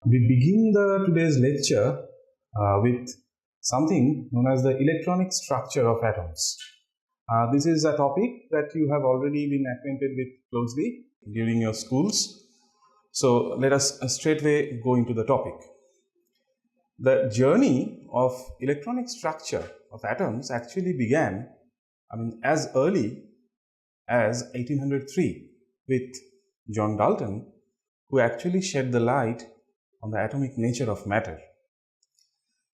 We begin today's lecture with something known as the electronic structure of atoms. This is a topic that you have already been acquainted with closely during your schools. So let us straightway go into the topic. The journey of electronic structure of atoms actually began, as early as 1803 with John Dalton, who actually shed the light on the atomic nature of matter.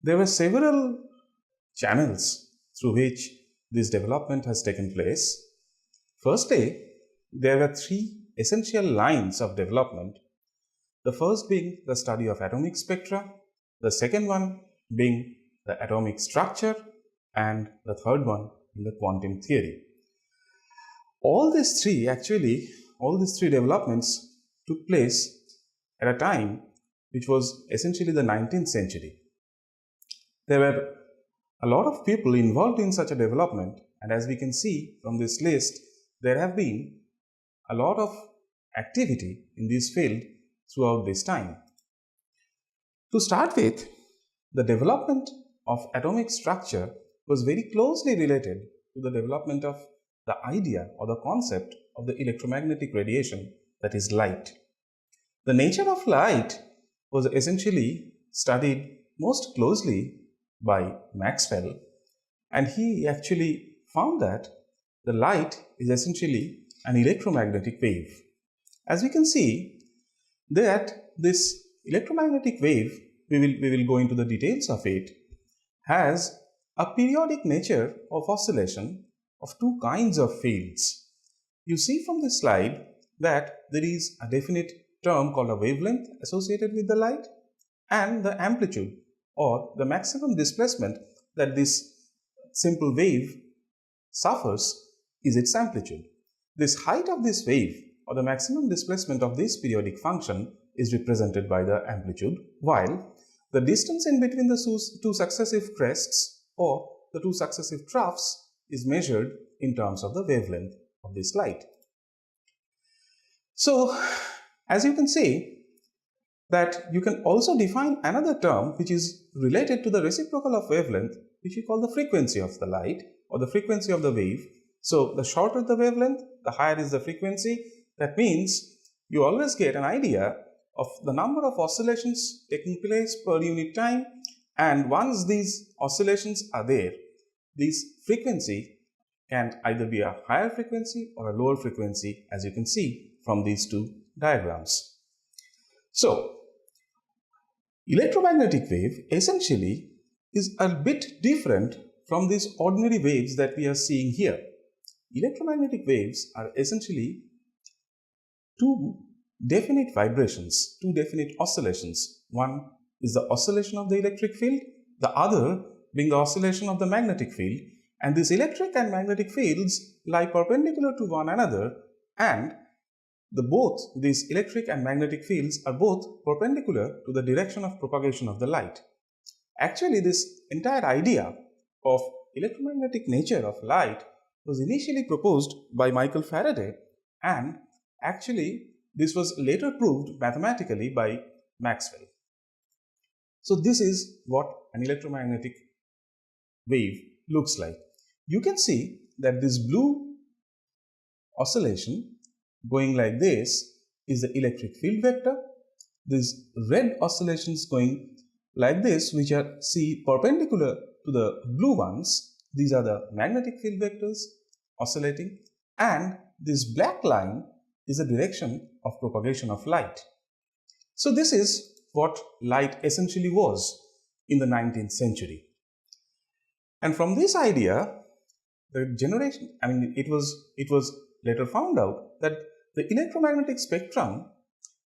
There were several channels through which this development has taken place. Firstly, there were three essential lines of development. The first being the study of atomic spectra, the second one being the atomic structure, and the third one in the quantum theory. All these three developments took place at a time which was essentially the 19th century. There were a lot of people involved in such a development, and as we can see from this list, there have been a lot of activity in this field throughout this time. To start with, the development of atomic structure was very closely related to the development of the idea or the concept of the electromagnetic radiation, that is light. The nature of light was essentially studied most closely by Maxwell, and he actually found that the light is essentially an electromagnetic wave. As we can see that this electromagnetic wave, we will go into the details of it, has a periodic nature of oscillation of two kinds of fields. You see from this slide that there is a definite term called a wavelength associated with the light, and the amplitude or the maximum displacement that this simple wave suffers is its amplitude. This height of this wave or the maximum displacement of this periodic function is represented by the amplitude, while the distance in between the two successive crests or the two successive troughs is measured in terms of the wavelength of this light. So, as you can see that you can also define another term which is related to the reciprocal of wavelength, which we call the frequency of the light or the frequency of the wave. So, the shorter the wavelength, the higher is the frequency. That means you always get an idea of the number of oscillations taking place per unit time, and once these oscillations are there, this frequency can either be a higher frequency or a lower frequency, as you can see from these two diagrams. So, electromagnetic wave essentially is a bit different from these ordinary waves that we are seeing here. Electromagnetic waves are essentially two definite vibrations, two definite oscillations. One is the oscillation of the electric field, the other being the oscillation of the magnetic field, and these electric and magnetic fields lie perpendicular to one another, and both these electric and magnetic fields are both perpendicular to the direction of propagation of the light. Actually, this entire idea of electromagnetic nature of light was initially proposed by Michael Faraday, and actually this was later proved mathematically by Maxwell. So this is what an electromagnetic wave looks like. You can see that this blue oscillation going like this is the electric field vector. These red oscillations going like this, which are perpendicular to the blue ones, these are the magnetic field vectors oscillating, and this black line is the direction of propagation of light. So this is what light essentially was in the 19th century. And from this idea, it was later found out that the electromagnetic spectrum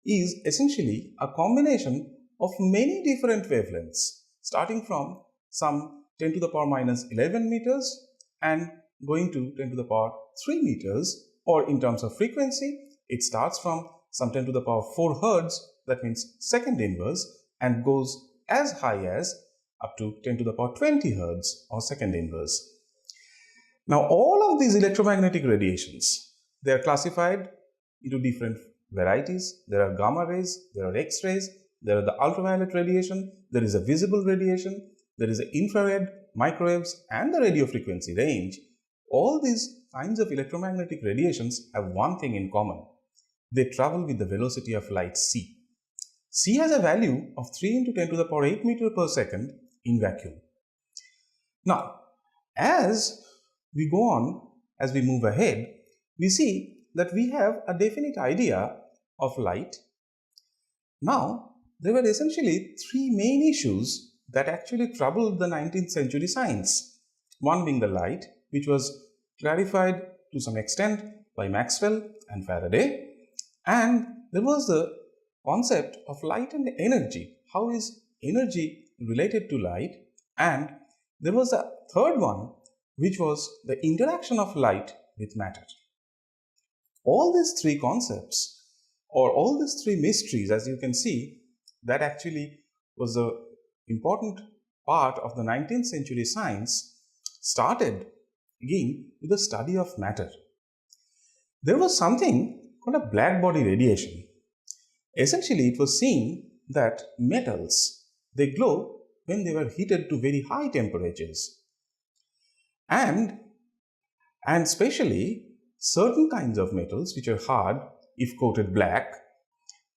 is essentially a combination of many different wavelengths, starting from some 10 to the power minus 11 meters and going to 10 to the power 3 meters, or in terms of frequency, it starts from some 10 to the power 4 hertz, that means second inverse, and goes as high as up to 10 to the power 20 hertz or second inverse. Now, all of these electromagnetic radiations, they are classified into different varieties. There are gamma rays, there are X-rays, there are the ultraviolet radiation, there is a visible radiation, there is the infrared, microwaves, and the radio frequency range. All these kinds of electromagnetic radiations have one thing in common. They travel with the velocity of light c. C has a value of 3 into 10 to the power 8 meter per second in vacuum. Now, as we go on, as we move ahead, we see that we have a definite idea of light. Now, there were essentially three main issues that actually troubled the 19th century science. One being the light, which was clarified to some extent by Maxwell and Faraday, and there was the concept of light and energy. How is energy related to light? And there was a third one, which was the interaction of light with matter. All these three concepts, or all these three mysteries, as you can see, that actually was an important part of the 19th century science, started again with the study of matter. There was something called a black body radiation. Essentially, it was seen that metals, they glow when they were heated to very high temperatures. And especially certain kinds of metals which are hard if coated black,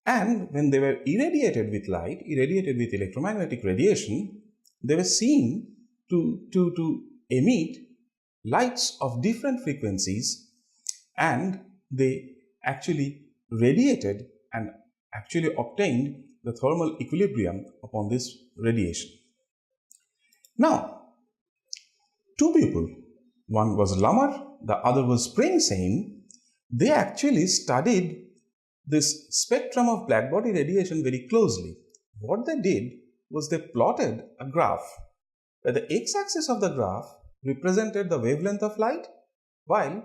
and when they were irradiated with light, irradiated with electromagnetic radiation, they were seen to emit lights of different frequencies, and they actually radiated and actually obtained the thermal equilibrium upon this radiation. Now, two people, one was Lamar, the other was Springsteen, they actually studied this spectrum of blackbody radiation very closely. What they did was they plotted a graph where the x-axis of the graph represented the wavelength of light, while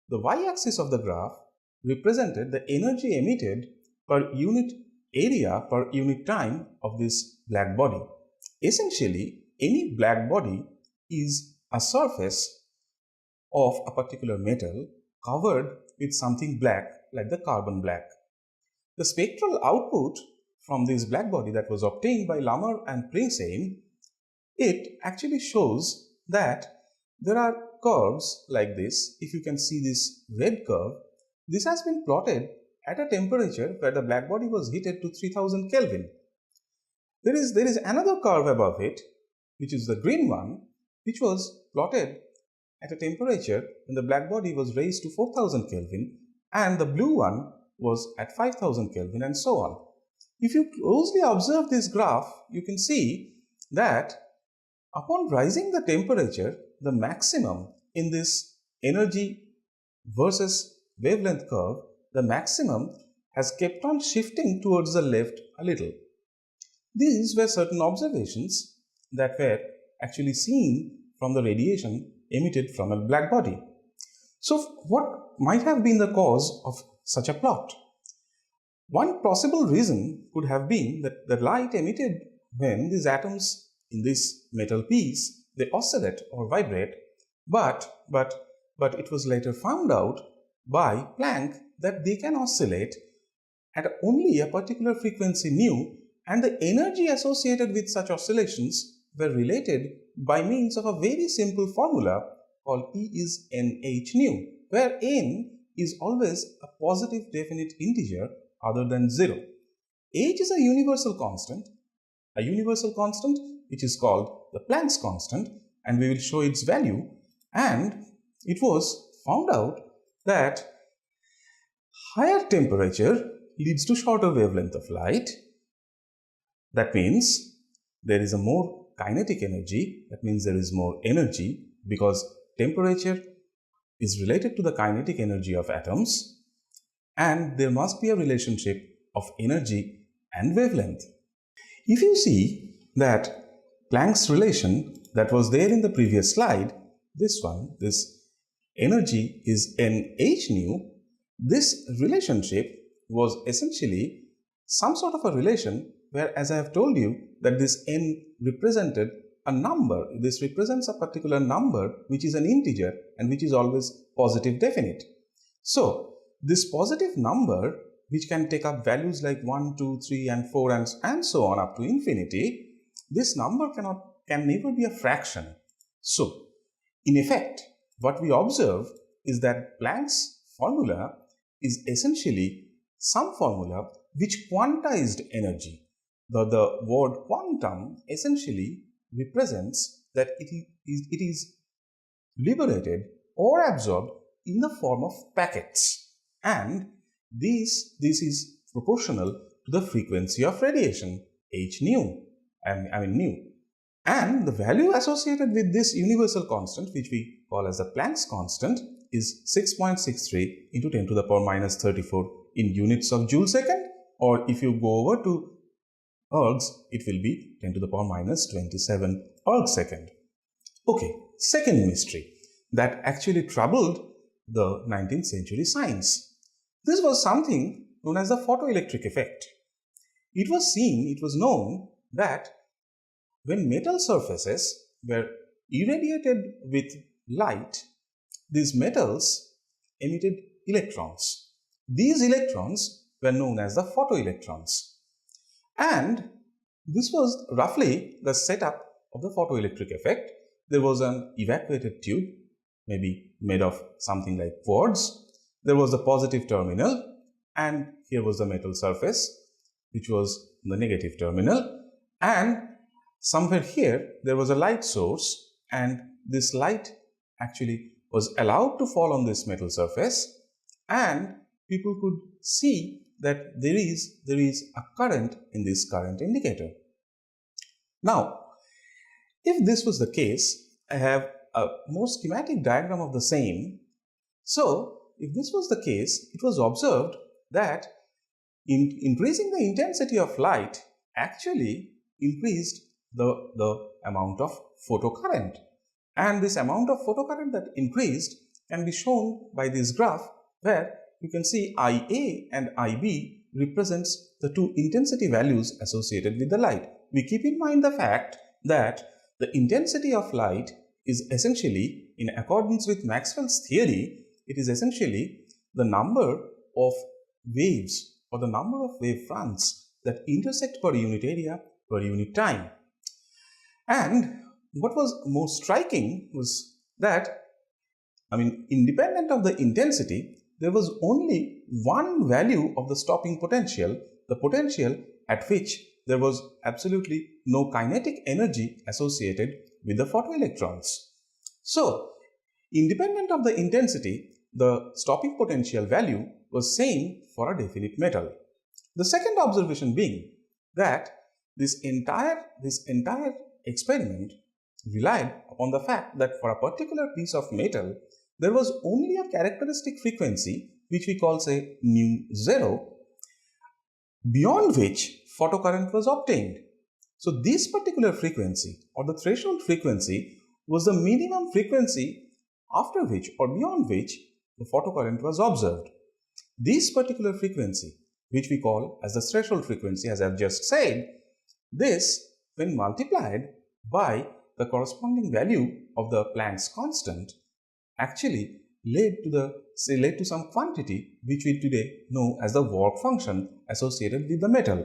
the y-axis of the graph represented the energy emitted per unit area per unit time of this black body. Essentially, any black body is a surface of a particular metal covered with something black like the carbon black. The spectral output from this black body that was obtained by Lamar and Springsteen, it actually shows that there are curves like this. If you can see this red curve, this has been plotted at a temperature where the black body was heated to 3000 Kelvin. There is another curve above it, which is the green one, which was plotted at a temperature when the black body was raised to 4000 Kelvin, and the blue one was at 5000 Kelvin, and so on. If you closely observe this graph, you can see that upon rising the temperature, the maximum in this energy versus wavelength curve, the maximum has kept on shifting towards the left a little. These were certain observations that were actually seen from the radiation emitted from a black body. So, what might have been the cause of such a plot? One possible reason could have been that the light emitted when these atoms in this metal piece, they oscillate or vibrate, but it was later found out by Planck that they can oscillate at only a particular frequency nu, and the energy associated with such oscillations were related by means of a very simple formula called E is NH nu, where N is always a positive definite integer other than 0. H is a universal constant which is called the Planck's constant, and we will show its value. And it was found out that higher temperature leads to shorter wavelength of light. That means there is a more kinetic energy. That means there is more energy, because temperature is related to the kinetic energy of atoms, and there must be a relationship of energy and wavelength. If you see that Planck's relation that was there in the previous slide, this energy is NH nu, this relationship was essentially some sort of a relation where, as I have told you, that this N represented a number. This represents a particular number which is an integer and which is always positive definite. So, this positive number which can take up values like 1, 2, 3 and 4 and so on up to infinity, this number can never be a fraction. So, in effect, what we observe is that Planck's formula is essentially some formula which quantized energy. The word quantum essentially represents that it is liberated or absorbed in the form of packets, and this is proportional to the frequency of radiation, h nu, nu. And the value associated with this universal constant, which we call as the Planck's constant, is 6.63 into 10 to the power minus 34 in units of joule second, or if you go over to ergs, it will be 10 to the power minus 27 erg second. Okay, second mystery that actually troubled the 19th century science. This was something known as the photoelectric effect. It was known that when metal surfaces were irradiated with light, these metals emitted electrons. These electrons were known as the photoelectrons. And this was roughly the setup of the photoelectric effect. There was an evacuated tube, maybe made of something like quartz. There was the positive terminal, and here was the metal surface, which was the negative terminal. And somewhere here, there was a light source, and this light actually was allowed to fall on this metal surface, and people could see that there is a current in this current indicator. Now, if this was the case, I have a more schematic diagram of the same. So, if this was the case, it was observed that increasing the intensity of light actually increased the amount of photocurrent. And this amount of photocurrent that increased can be shown by this graph, where you can see IA and IB represents the two intensity values associated with the light. We keep in mind the fact that the intensity of light is essentially, in accordance with Maxwell's theory, it is essentially the number of waves or the number of wave fronts that intersect per unit area per unit time. And what was more striking was that, independent of the intensity, there was only one value of the stopping potential, the potential at which there was absolutely no kinetic energy associated with the photoelectrons. So, independent of the intensity, the stopping potential value was same for a definite metal. The second observation being that this entire experiment relied upon the fact that for a particular piece of metal, there was only a characteristic frequency which we call, say, nu0, beyond which photocurrent was obtained. So this particular frequency or the threshold frequency was the minimum frequency after which or beyond which the photocurrent was observed. This particular frequency, which we call as the threshold frequency, as I have just said, this, when multiplied by the corresponding value of the Planck's constant, actually led to some quantity which we today know as the work function associated with the metal.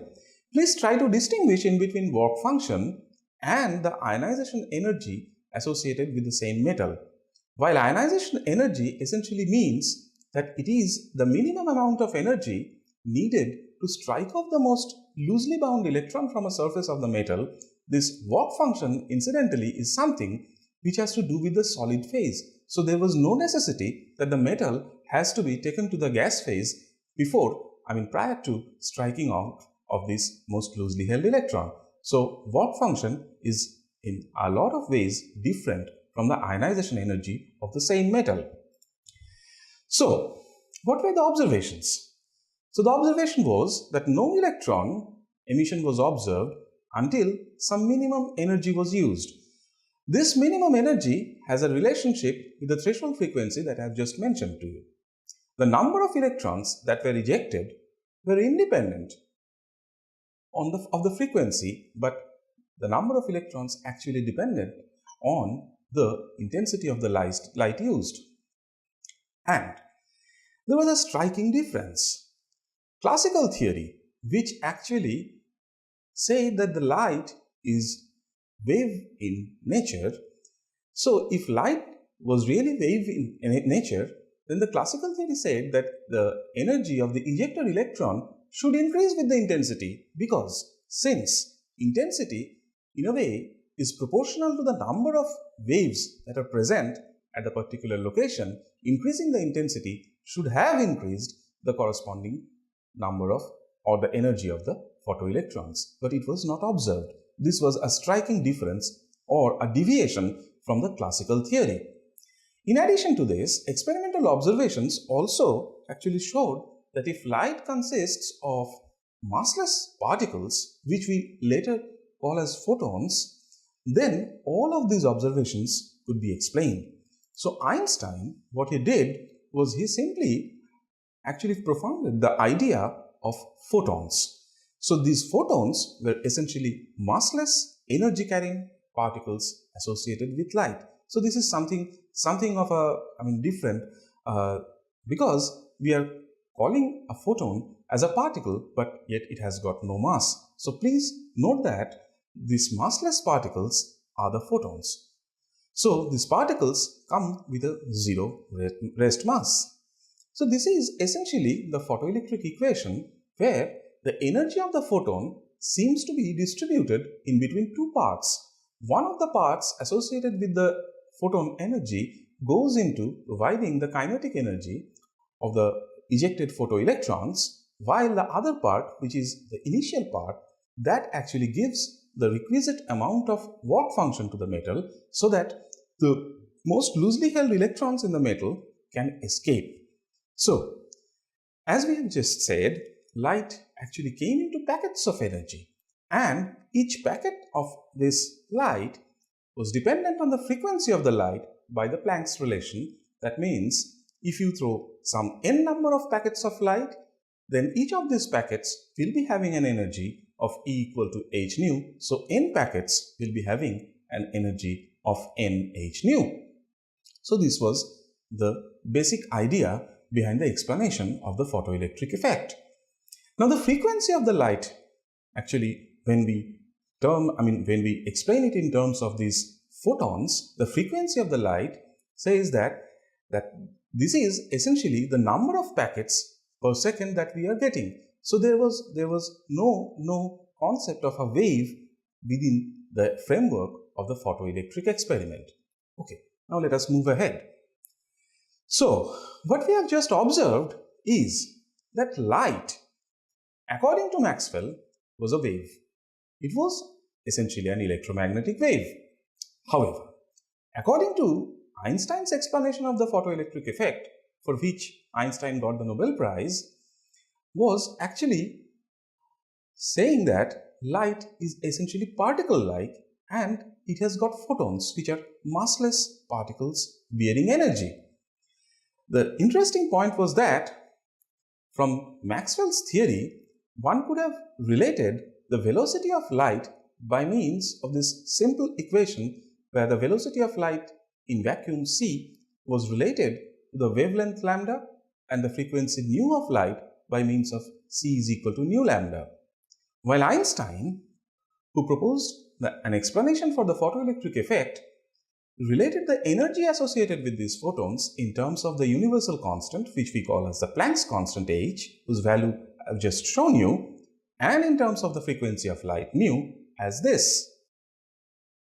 Please try to distinguish in between work function and the ionization energy associated with the same metal. While ionization energy essentially means that it is the minimum amount of energy needed to strike off the most loosely bound electron from a surface of the metal, this work function incidentally is something which has to do with the solid phase. So there was no necessity that the metal has to be taken to the gas phase prior to striking out of this most loosely held electron. So work function is in a lot of ways different from the ionization energy of the same metal. So what were the observations? So the observation was that no electron emission was observed until some minimum energy was used. This minimum energy has a relationship with the threshold frequency that I have just mentioned to you. The number of electrons that were ejected were independent of the frequency, but the number of electrons actually depended on the intensity of the light used. And there was a striking difference. classical theory, which actually say that the light is wave in nature. So if light was really wave in nature, then the classical theory said that the energy of the ejected electron should increase with the intensity, because since intensity in a way is proportional to the number of waves that are present at the particular location, increasing the intensity should have increased the corresponding number of or the energy of the photoelectrons. But it was not observed. This was a striking difference or a deviation from the classical theory. In addition to this, experimental observations also actually showed that if light consists of massless particles, which we later call as photons, then all of these observations could be explained. So Einstein, what he did was he simply actually propounded the idea of photons. So these photons were essentially massless, energy-carrying particles associated with light. So this is something of a different, because we are calling a photon as a particle, but yet it has got no mass. So please note that these massless particles are the photons. So these particles come with a zero rest mass. So this is essentially the photoelectric equation, where the energy of the photon seems to be distributed in between two parts. One of the parts associated with the photon energy goes into providing the kinetic energy of the ejected photoelectrons, while the other part, which is the initial part, that actually gives the requisite amount of work function to the metal so that the most loosely held electrons in the metal can escape. So, as we have just said, light actually came into packets of energy, and each packet of this light was dependent on the frequency of the light by the Planck's relation. That means if you throw some n number of packets of light, then each of these packets will be having an energy of E equal to h nu. So n packets will be having an energy of n h nu. So this was the basic idea behind the explanation of the photoelectric effect. Now the frequency of the light, actually when we explain it in terms of these photons, the frequency of the light says that this is essentially the number of packets per second that we are getting. So there was no concept of a wave within the framework of the photoelectric experiment. Okay, now let us move ahead. So what we have just observed is that light, according to Maxwell, was a wave. It was essentially an electromagnetic wave. However, according to Einstein's explanation of the photoelectric effect, for which Einstein got the Nobel Prize, was actually saying that light is essentially particle-like and it has got photons, which are massless particles bearing energy. The interesting point was that from Maxwell's theory, one could have related the velocity of light by means of this simple equation, where the velocity of light in vacuum c was related to the wavelength lambda and the frequency nu of light by means of c is equal to nu lambda. While Einstein, who proposed an explanation for the photoelectric effect, related the energy associated with these photons in terms of the universal constant, which we call as the Planck's constant h, whose value I've just shown you, and in terms of the frequency of light mu as this.